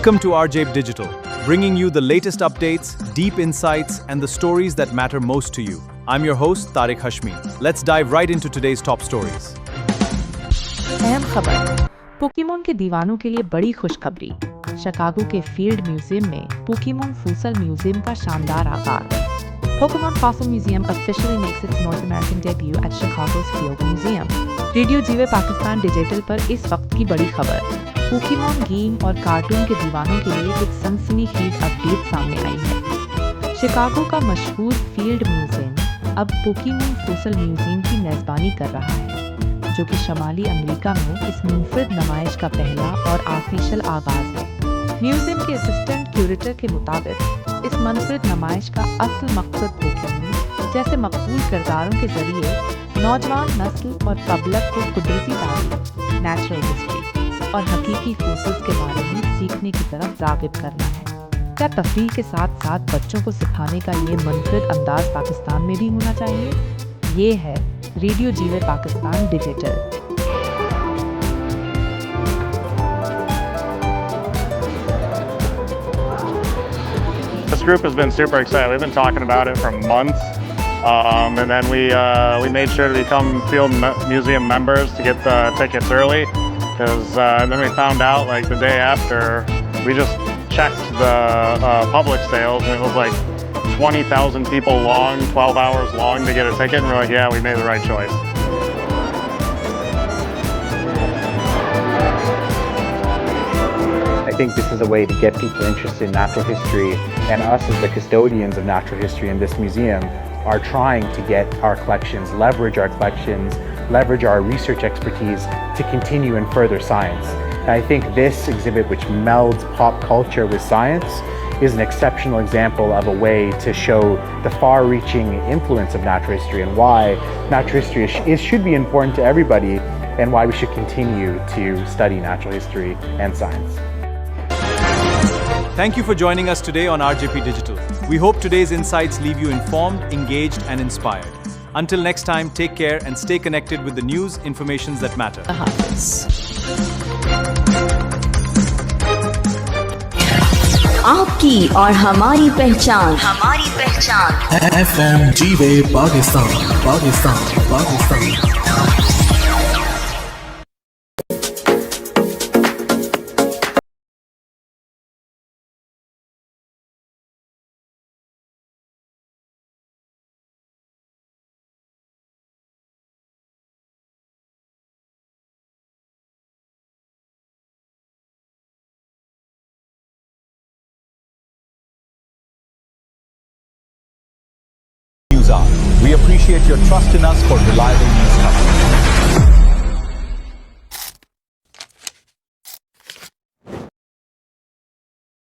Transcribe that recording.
Welcome to RJ Digital, bringing you the latest updates, deep insights, and the stories that matter most to you. I'm your host, Tariq Hashmi. Let's dive right into today's top stories. अहम खबर, Pokemon के दीवानों के लिए बड़ी खुशखबरी। Chicago के field museum में पोकेमोन फॉसिल म्यूजियम का शानदार आगाज। Pokemon Fossil Museum officially makes its North American debut at Chicago's Field Museum. Radio जीवे पाकिस्तान डिजिटल पर इस वक्त की बड़ी खबर। पोकेमोन गेम और कार्टून के दीवानों के लिए एक सनसनीखेज अपडेट सामने आई है। शिकागो का मशहूर फील्ड म्यूजियम अब पोकेमोन फॉसिल म्यूजियम की मेजबानी कर रहा है, जो कि शमाली अमेरिका में इस मुनफरिद नुमाइश का पहला और ऑफिशियल आगाज है। म्यूजियम के असिस्टेंट क्यूरेटर के मुताबिक इस मुनफरिद नुमाइश का असल मकसद पोकेमोन जैसे मकबूल किरदारों के जरिए नौजवान नस्ल और पब्लिक को कुदरती तारीख, नेचुरल हिस्ट्री और हकीकी फोसिल्स के बारे में सीखने की तरफ राग़िब करना है। क्या तफरीह के साथ साथ बच्चों को सिखाने का ये मुनफरिद अंदाज पाकिस्तान में भी होना चाहिए? ये है रेडियो जीवे Pakistan digital. This group has been super excited. We've been talking about it for months, and then we made sure to become Field Museum members to get the tickets early. Because then we found out like the day after, we just checked the public sales, and it was like 20,000 people long, 12 hours long to get a ticket, and we're like, yeah, we made the right choice. I think this is a way to get people interested in natural history, and us as the custodians of natural history in this museum are trying to get our collections, leverage our research expertise to continue and further science. And I think this exhibit, which melds pop culture with science, is an exceptional example of a way to show the far-reaching influence of natural history and why natural history should be important to everybody, and why we should continue to study natural history and science. Thank you for joining us today on RJP Digital. We hope today's insights leave you informed, engaged, and inspired. Until next time, take care and stay connected with the news, informations that matter. आपकी और हमारी पहचान FM जीवे Pakistan. We appreciate your trust in us for reliable news coverage.